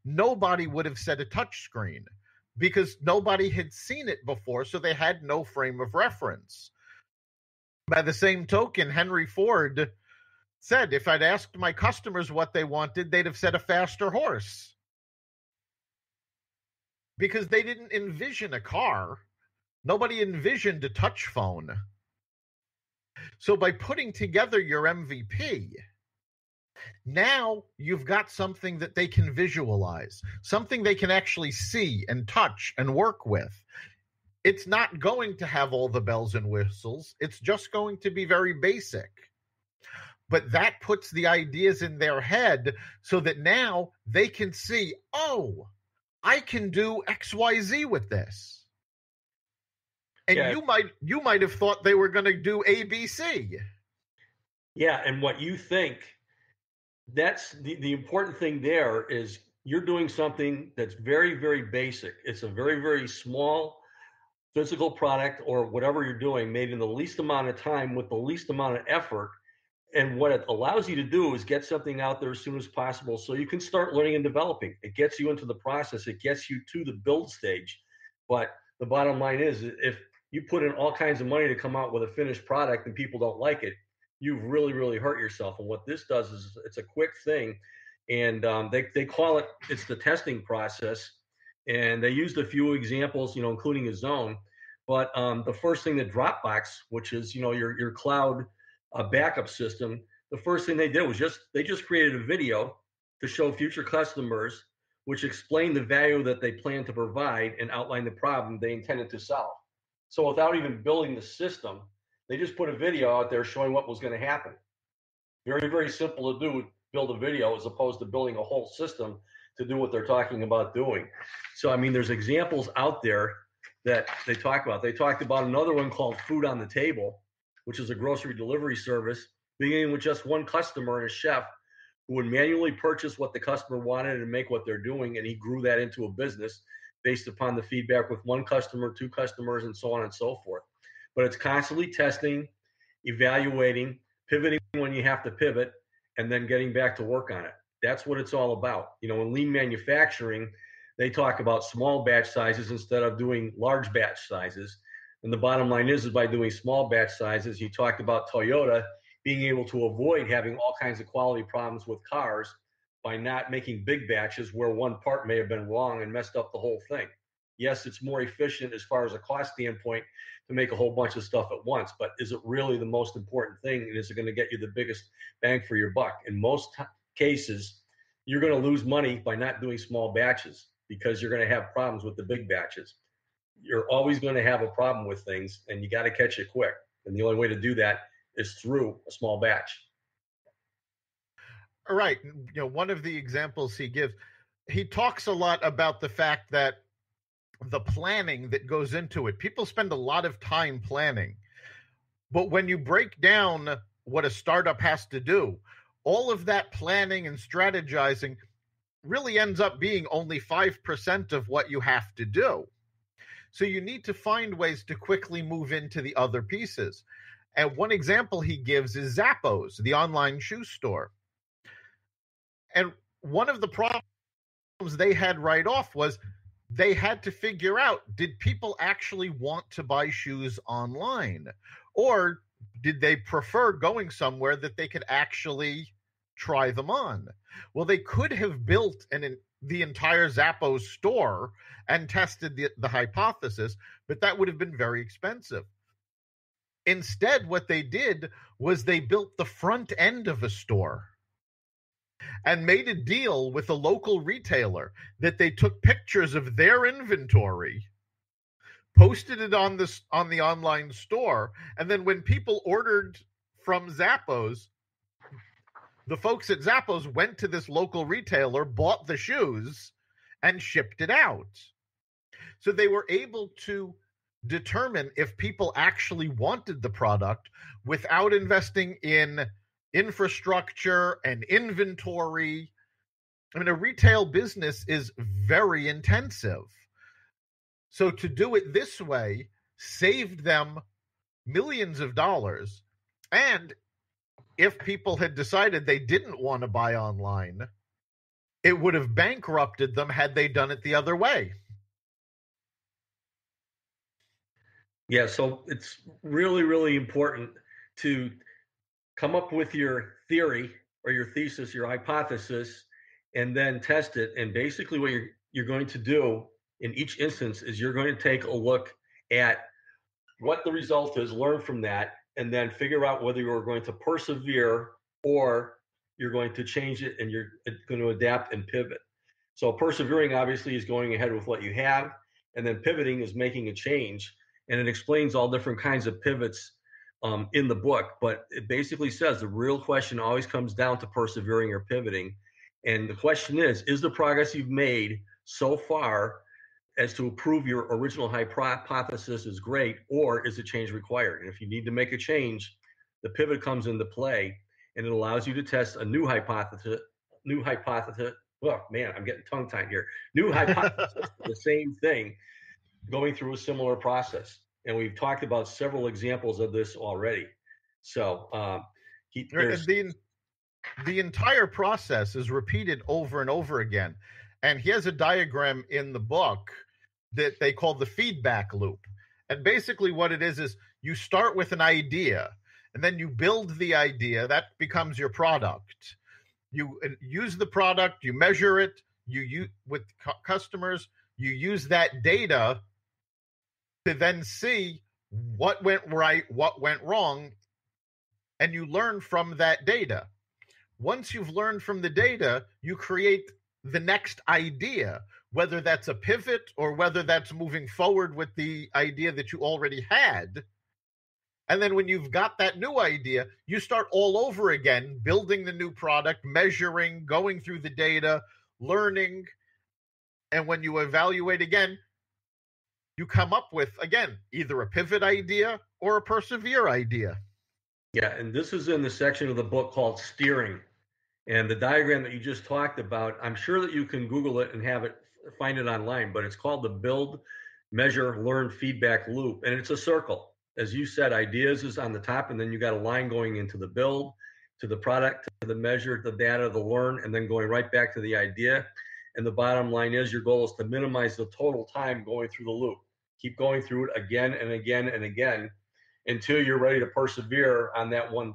nobody would have said a touchscreen because nobody had seen it before, so they had no frame of reference. By the same token, Henry Ford said, if I'd asked my customers what they wanted, they'd have said a faster horse. Because they didn't envision a car. Nobody envisioned a touch phone. So by putting together your MVP, now you've got something that they can visualize, something they can actually see and touch and work with. It's not going to have all the bells and whistles. It's just going to be very basic. But that puts the ideas in their head so that now they can see, oh, I can do XYZ with this. And you might have thought they were going to do ABC. Yeah, and what you think, that's the important thing there is you're doing something that's very, very basic. It's a very, very small physical product or whatever you're doing made in the least amount of time with the least amount of effort. And what it allows you to do is get something out there as soon as possible so you can start learning and developing. It gets you into the process. It gets you to the build stage. But the bottom line is, if you put in all kinds of money to come out with a finished product and people don't like it, you've really, really hurt yourself. And what this does is it's a quick thing. And they call it, it's the testing process. And they used a few examples, including a zone. But the first thing that Dropbox, which is, your cloud backup system, the first thing they did was they just created a video to show future customers, which explained the value that they plan to provide and outline the problem they intended to solve. So without even building the system, they just put a video out there showing what was going to happen. Very, very simple to do, build a video as opposed to building a whole system to do what they're talking about doing. So, I mean, there's examples out there that they talk about. They talked about another one called Food on the Table, which is a grocery delivery service, beginning with just one customer and a chef who would manually purchase what the customer wanted and make what they're doing. And he grew that into a business based upon the feedback with one customer, two customers, and so on and so forth. But it's constantly testing, evaluating, pivoting when you have to pivot, and then getting back to work on it. That's what it's all about. In lean manufacturing, they talk about small batch sizes instead of doing large batch sizes. And the bottom line is by doing small batch sizes, you talked about Toyota being able to avoid having all kinds of quality problems with cars by not making big batches where one part may have been wrong and messed up the whole thing. Yes, it's more efficient as far as a cost standpoint to make a whole bunch of stuff at once, but is it really the most important thing? And is it going to get you the biggest bang for your buck? In most cases, you're going to lose money by not doing small batches because you're going to have problems with the big batches. You're always going to have a problem with things, and you got to catch it quick. And the only way to do that is through a small batch. All right. One of the examples he gives, he talks a lot about the fact that the planning that goes into it, people spend a lot of time planning. But when you break down what a startup has to do, all of that planning and strategizing really ends up being only 5% of what you have to do. So you need to find ways to quickly move into the other pieces. And one example he gives is Zappos, the online shoe store. And one of the problems they had right off was they had to figure out, did people actually want to buy shoes online? Or did they prefer going somewhere that they could actually try them on? Well, they could have built the entire Zappos store and tested the hypothesis, but that would have been very expensive. Instead, what they did was they built the front end of a store and made a deal with a local retailer that they took pictures of their inventory, posted it on the online store, and then when people ordered from Zappos, the folks at Zappos went to this local retailer, bought the shoes, and shipped it out. So they were able to determine if people actually wanted the product without investing in infrastructure and inventory. I mean, a retail business is very intensive. So to do it this way saved them millions of dollars. And if people had decided they didn't want to buy online, It would have bankrupted them had they done it the other way. Yeah, so it's really, really important to come up with your theory or your thesis, your hypothesis, and then test it. And basically, what you're going to do in each instance is you're going to take a look at what the result is, learn from that, and then figure out whether you're going to persevere or you're going to change it and you're going to adapt and pivot. So persevering obviously is going ahead with what you have, and then pivoting is making a change. And it explains all different kinds of pivots in the book. But it basically says the real question always comes down to persevering or pivoting. And the question is the progress you've made so far as to prove your original hypothesis is great, or is a change required? And if you need to make a change, the pivot comes into play, and it allows you to test a new hypothesis. Oh man, I'm getting tongue-tied here. New hypothesis for the same thing, going through a similar process. And we've talked about several examples of this already. So the entire process is repeated over and over again. And he has a diagram in the book that they call the feedback loop. And basically what it is you start with an idea, and then you build the idea. That becomes your product. You use the product, you measure it, you with customers, you use that data to then see what went right, what went wrong, and you learn from that data. Once you've learned from the data, you create the next idea, whether that's a pivot or whether that's moving forward with the idea that you already had. And then when you've got that new idea, you start all over again, building the new product, measuring, going through the data, learning. And when you evaluate again, you come up with, again, either a pivot idea or a persevere idea. Yeah, and this is in the section of the book called Steering. And the diagram that you just talked about, I'm sure that you can Google it and find it online, but it's called the Build, Measure, Learn, Feedback Loop. And it's a circle. As you said, ideas is on the top, and then you got a line going into the build, to the product, to the measure, the data, the learn, and then going right back to the idea. And the bottom line is your goal is to minimize the total time going through the loop. Keep going through it again and again and again until you're ready to persevere on that one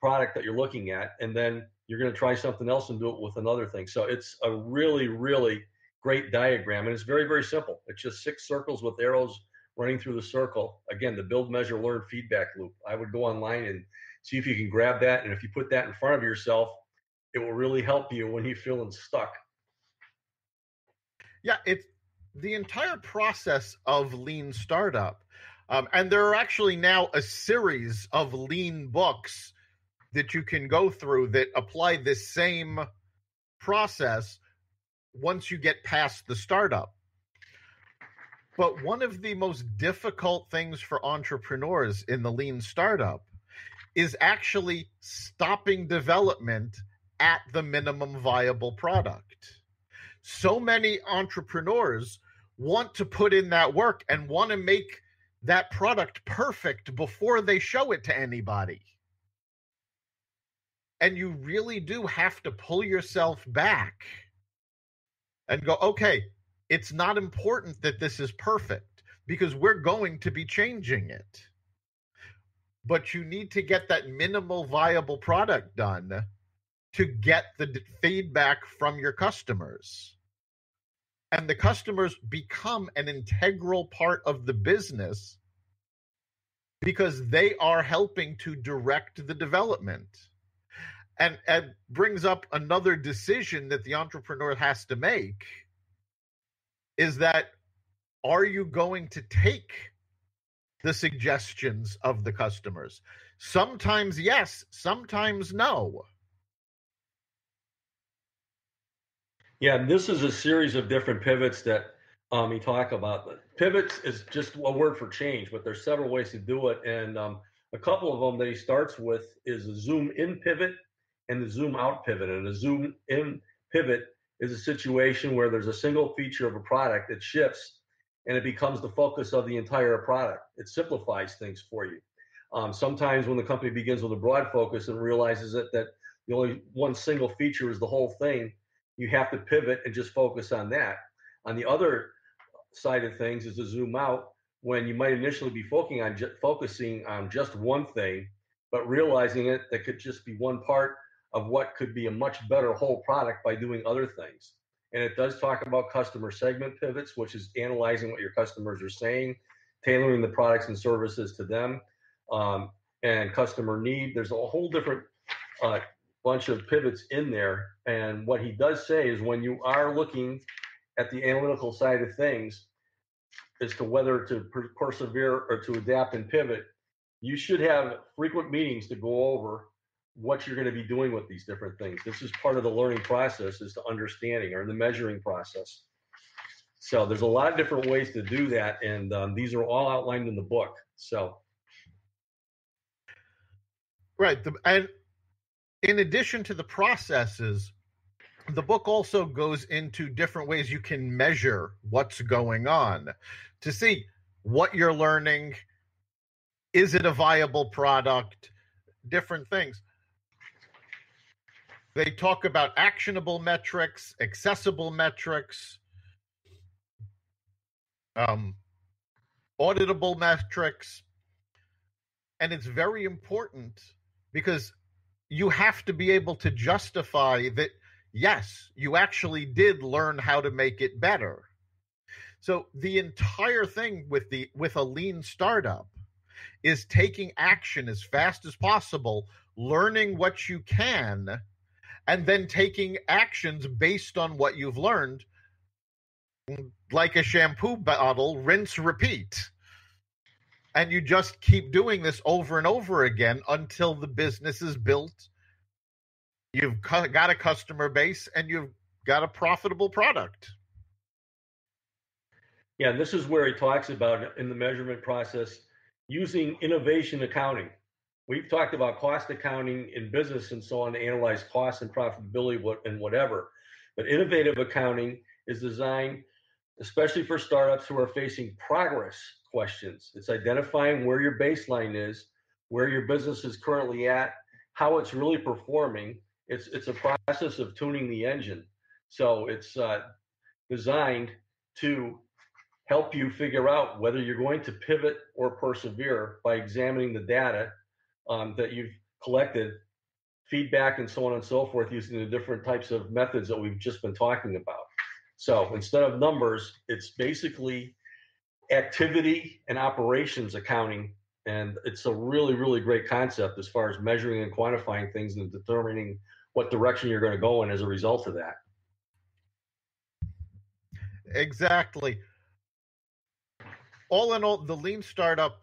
product that you're looking at. And then you're going to try something else and do it with another thing. So it's a really, really great diagram. And it's very, very simple. It's just 6 circles with arrows running through the circle. Again, the build, measure, learn, feedback loop. I would go online and see if you can grab that. And if you put that in front of yourself, it will really help you when you're feeling stuck. Yeah, it's the entire process of lean startup. And there are actually now a series of lean books that you can go through that apply this same process once you get past the startup. But one of the most difficult things for entrepreneurs in the lean startup is actually stopping development at the minimum viable product. So many entrepreneurs want to put in that work and want to make that product perfect before they show it to anybody. And you really do have to pull yourself back and go, okay, it's not important that this is perfect because we're going to be changing it. But you need to get that minimal viable product done to get the feedback from your customers. And the customers become an integral part of the business because they are helping to direct the development. And it brings up another decision that the entrepreneur has to make is that, are you going to take the suggestions of the customers? Sometimes yes, sometimes no. Yeah, and this is a series of different pivots that you talk about. Pivots is just a word for change, but there's several ways to do it. And a couple of them that he starts with is a zoom in pivot and the zoom out pivot. And a zoom in pivot is a situation where there's a single feature of a product that shifts and it becomes the focus of the entire product. It simplifies things for you. Sometimes when the company begins with a broad focus and realizes that the only one single feature is the whole thing, you have to pivot and just focus on that. On the other side of things is to zoom out when you might initially be focusing on just one thing, but realizing that could just be one part of what could be a much better whole product by doing other things. And it does talk about customer segment pivots, which is analyzing what your customers are saying, tailoring the products and services to them, and customer need. There's a whole different bunch of pivots in there. And what he does say is when you are looking at the analytical side of things as to whether to persevere or to adapt and pivot, you should have frequent meetings to go over what you're going to be doing with these different things. This is part of the learning process, is to understanding, or the measuring process. So there's a lot of different ways to do that, and these are all outlined in the book. So, right, and in addition to the processes, the book also goes into different ways you can measure what's going on to see what you're learning. Is it a viable product? Different things. They talk about actionable metrics, accessible metrics, auditable metrics. And it's very important because you have to be able to justify that, yes, you actually did learn how to make it better. So the entire thing with a lean startup is taking action as fast as possible, learning what you can, and then taking actions based on what you've learned, like a shampoo bottle, rinse, repeat. And you just keep doing this over and over again until the business is built. You've got a customer base and you've got a profitable product. Yeah, this is where he talks about in the measurement process using innovation accounting. We've talked about cost accounting in business and so on to analyze cost and profitability and whatever. But innovative accounting is designed especially for startups who are facing progress questions. It's identifying where your baseline is, where your business is currently at, how it's really performing. It's a process of tuning the engine. So it's designed to help you figure out whether you're going to pivot or persevere by examining the data that you've collected, feedback, and so on and so forth, using the different types of methods that we've just been talking about. So instead of numbers, it's basically activity and operations accounting. And it's a really, really great concept as far as measuring and quantifying things and determining what direction you're going to go in as a result of that. Exactly. All in all, the lean startup,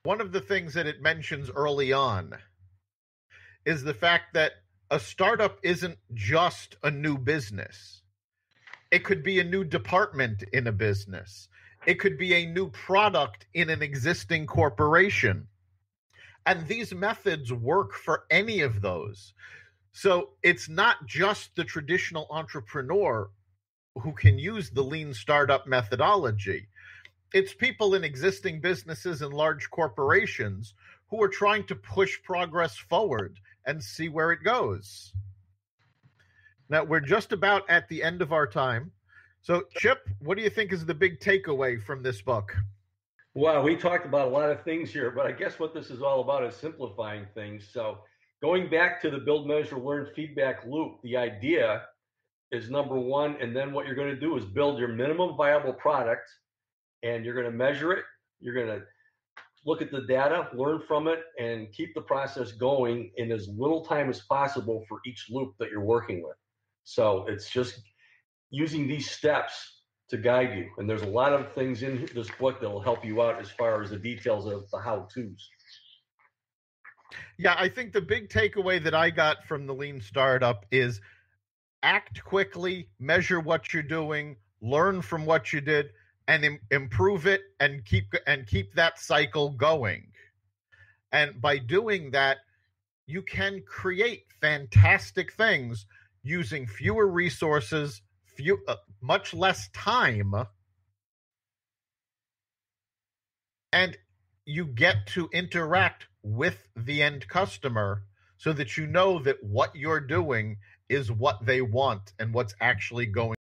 one of the things that it mentions early on is the fact that a startup isn't just a new business. It could be a new department in a business. It could be a new product in an existing corporation. And these methods work for any of those. So it's not just the traditional entrepreneur who can use the lean startup methodology. It's people in existing businesses and large corporations who are trying to push progress forward and see where it goes. Now, we're just about at the end of our time. So, Chip, what do you think is the big takeaway from this book? Well, we talked about a lot of things here, but I guess what this is all about is simplifying things. So going back to the build, measure, learn feedback loop, the idea is number one, and then what you're going to do is build your minimum viable product, and you're going to measure it. You're going to look at the data, learn from it, and keep the process going in as little time as possible for each loop that you're working with. So it's just using these steps to guide you. And there's a lot of things in this book that will help you out as far as the details of the how-tos. Yeah, I think the big takeaway that I got from the Lean Startup is act quickly, measure what you're doing, learn from what you did, and improve it, and keep that cycle going. And by doing that, you can create fantastic things using fewer resources, much less time, and you get to interact with the end customer so that you know that what you're doing is what they want and what's actually going